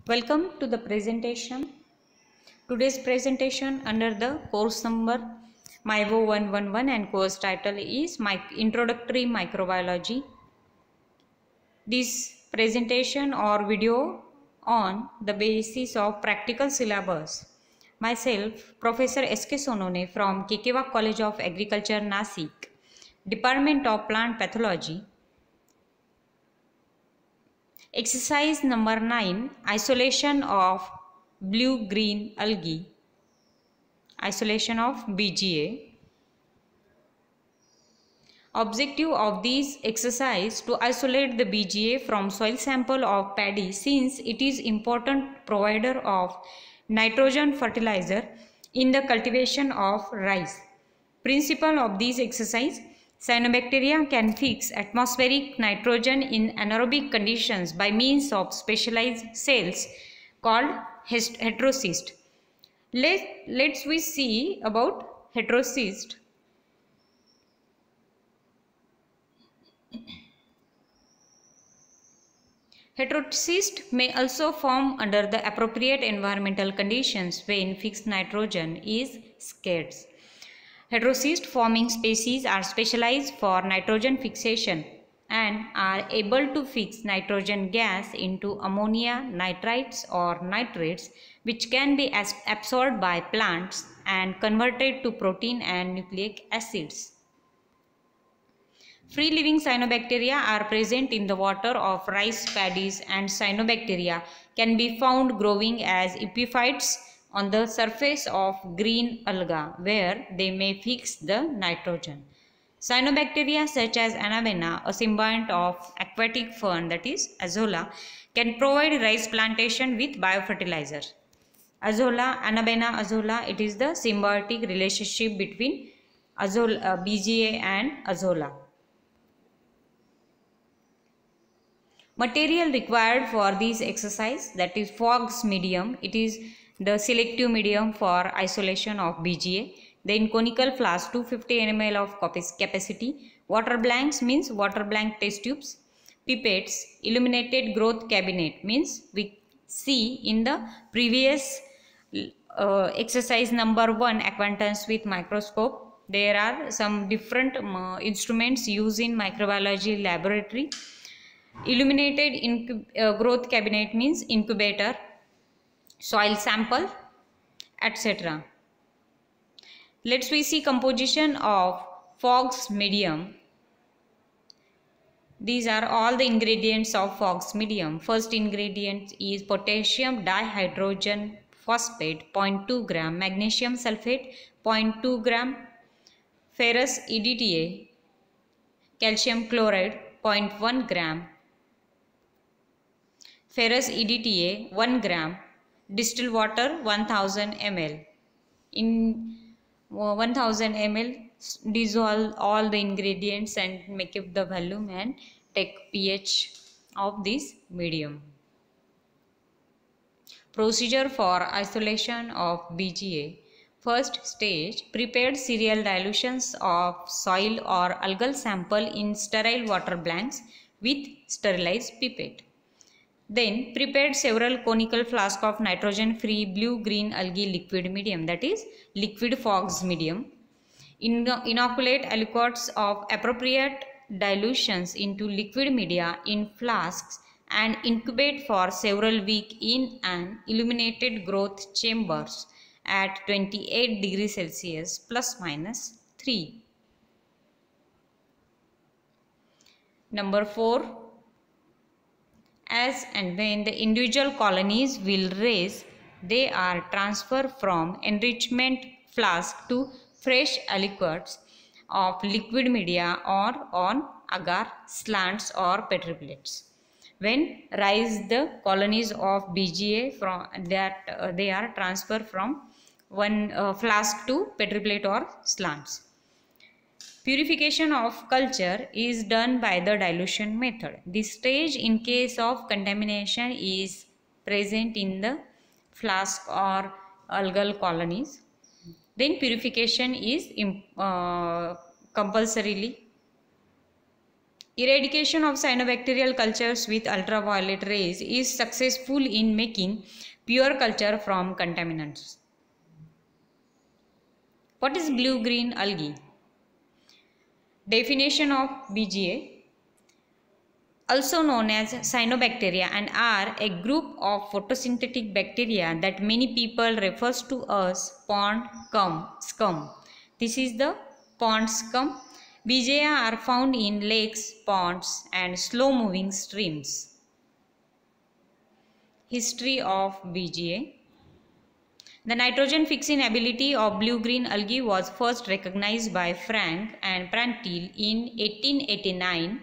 Welcome to the presentation. Today's presentation under the course number MyVo 111 and course title is Introductory Microbiology. This presentation or video on the basis of practical syllabus. Myself, Professor S.K. Sonone from Kekewa College of Agriculture, Nasik, Department of Plant Pathology. Exercise number 9, isolation of blue-green algae, isolation of BGA. Objective of this exercise to isolate the BGA from soil sample of paddy since it is important provider of nitrogen fertilizer in the cultivation of rice. Principle of this exercise: cyanobacteria can fix atmospheric nitrogen in anaerobic conditions by means of specialized cells called heterocyst. Let's we see about heterocyst. Heterocyst may also form under the appropriate environmental conditions when fixed nitrogen is scarce. Heterocyst forming species are specialized for nitrogen fixation and are able to fix nitrogen gas into ammonia, nitrites or nitrates, which can be absorbed by plants and converted to protein and nucleic acids. Free-living cyanobacteria are present in the water of rice paddies, and cyanobacteria can be found growing as epiphytes on the surface of green alga, where they may fix the nitrogen. Cyanobacteria such as Anabaena, a symbiont of aquatic fern that is Azolla, can provide rice plantation with biofertilizer. Azolla, Anabaena Azolla, it is the symbiotic relationship between BGA and Azolla. Material required for this exercise, that is Fogg's medium. It is the selective medium for isolation of BGA. Then conical flask 250 ml of capacity. Water blanks means water blank test tubes. Pipettes, illuminated growth cabinet means we see in the previous exercise number 1, acquaintance with microscope. There are some different instruments used in microbiology laboratory. Illuminated growth cabinet means incubator, soil sample, etc. Let's we see composition of Fogg's medium. These are all the ingredients of Fogg's medium. First ingredient is potassium dihydrogen phosphate 0.2 gram, magnesium sulfate 0.2 gram, ferrous EDTA, calcium chloride 0.1 gram, ferrous EDTA 1 gram, distilled water 1000 ml. In 1000 ml, dissolve all the ingredients and make up the volume and take pH of this medium. Procedure for isolation of BGA. First stage, prepared serial dilutions of soil or algal sample in sterile water blanks with sterilized pipette. Then prepared several conical flasks of nitrogen-free blue-green algae liquid medium, that is liquid Fogg's medium. Inoculate aliquots of appropriate dilutions into liquid media in flasks and incubate for several weeks in an illuminated growth chambers at 28 degrees Celsius plus minus 3. Number 4. As and when the individual colonies will raise, they are transferred from enrichment flask to fresh aliquots of liquid media or on agar slants or petri plates. When rise the colonies of BGA from that they are transferred from one flask to petri plate or slants. Purification of culture is done by the dilution method. This stage in case of contamination is present in the flask or algal colonies. Then purification is compulsorily Eradication of cyanobacterial cultures with ultraviolet rays is successful in making pure culture from contaminants. What is blue-green algae? Definition of BGA. Also known as cyanobacteria, and are a group of photosynthetic bacteria that many people refers to as pond scum. This is the pond scum. BGA are found in lakes, ponds and slow-moving streams. History of BGA. The nitrogen-fixing ability of blue-green algae was first recognized by Frank and Prantl in 1889.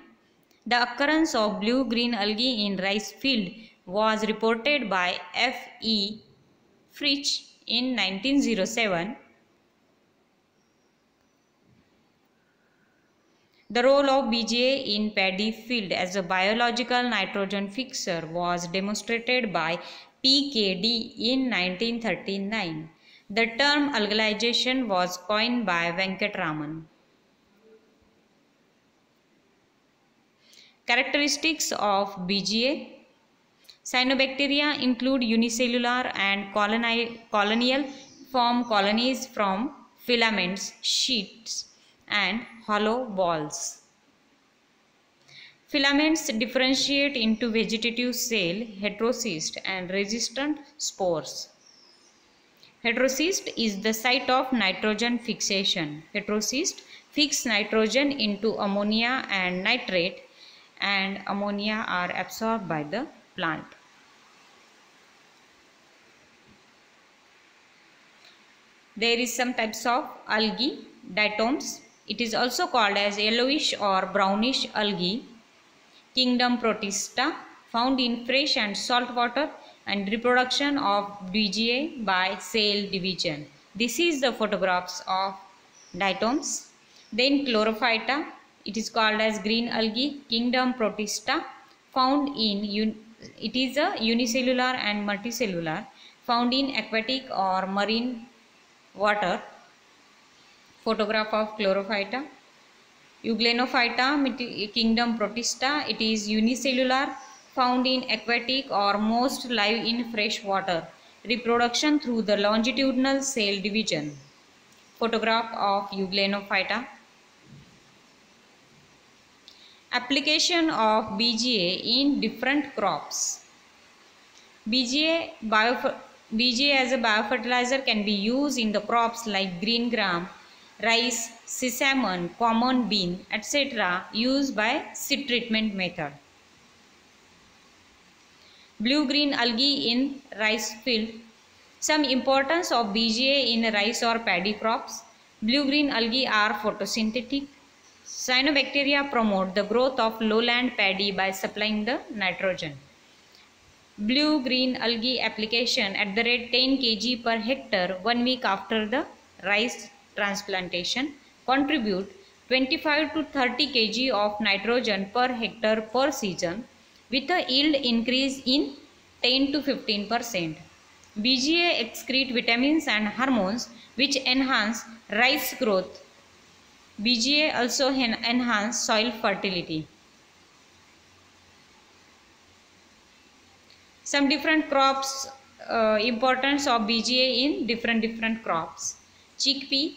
The occurrence of blue-green algae in rice field was reported by F. E. Fritsch in 1907. The role of BGA in paddy field as a biological nitrogen fixer was demonstrated by PKD in 1939. The term algalization was coined by Venkatraman. Characteristics of BGA. Cyanobacteria include unicellular and colonial, form colonies from filaments, sheets and hollow balls. Filaments differentiate into vegetative cell, heterocyst and resistant spores. Heterocyst is the site of nitrogen fixation. Heterocyst fix nitrogen into ammonia and nitrate, and ammonia are absorbed by the plant. There is some types of algae, diatoms. It is also called as yellowish or brownish algae. Kingdom Protista, found in fresh and salt water, and reproduction of BGA by cell division. This is the photographs of diatoms. Then Chlorophyta, it is called as green algae. Kingdom Protista, found in it is a unicellular and multicellular, found in aquatic or marine water. Photograph of Chlorophyta. Euglenophyta, Kingdom Protista, it is unicellular, found in aquatic or most live in fresh water. Reproduction through the longitudinal cell division. Photograph of Euglenophyta. Application of BGA in different crops. BGA as a biofertilizer can be used in the crops like green gram, rice, sesame, common bean, etc. used by seed treatment method. Blue-green algae in rice field. Some importance of BGA in rice or paddy crops. Blue-green algae are photosynthetic. Cyanobacteria promote the growth of lowland paddy by supplying the nitrogen. Blue-green algae application at the rate 10 kg per hectare 1 week after the rice transplantation contribute 25 to 30 kg of nitrogen per hectare per season, with a yield increase in 10 to 15%. BGA excrete vitamins and hormones which enhance rice growth. BGA also enhance soil fertility. Some different crops, importance of BGA in different crops. Chickpea,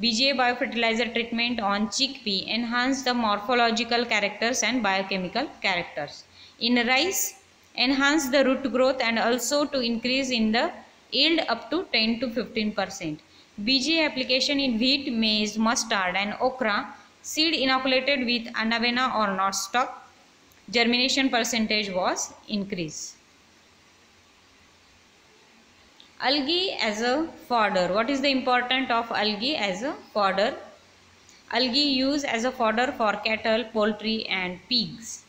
BGA biofertilizer treatment on chickpea enhance the morphological characters and biochemical characters. In rice, enhance the root growth and also to increase in the yield up to 10 to 15%. BGA application in wheat, maize, mustard and okra, seed inoculated with Anavena or Nostoc, germination percentage was increased. Algae as a fodder. What is the importance of algae as a fodder? Algae used as a fodder for cattle, poultry and pigs.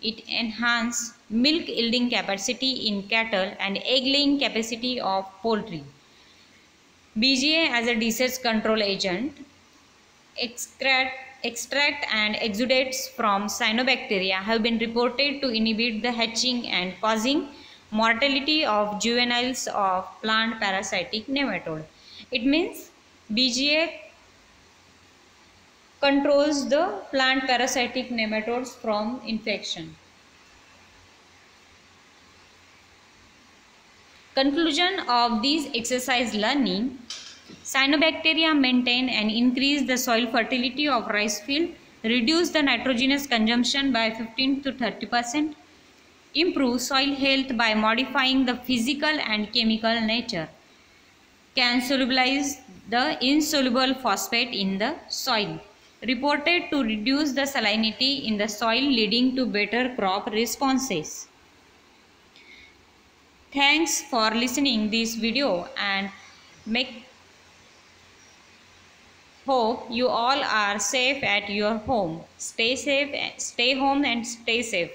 It enhances milk yielding capacity in cattle and egg laying capacity of poultry. BGA as a disease control agent. Extract and exudates from cyanobacteria have been reported to inhibit the hatching and causing mortality of juveniles of plant parasitic nematode. It means BGA controls the plant parasitic nematodes from infection. Conclusion of this exercise learning: cyanobacteria maintain and increase the soil fertility of rice field, reduce the nitrogenous consumption by 15 to 30%, improve soil health by modifying the physical and chemical nature, can solubilize the insoluble phosphate in the soil, reported to reduce the salinity in the soil leading to better crop responses. Thanks for listening this video and hope you all are safe at your home. Stay safe, stay home and stay safe.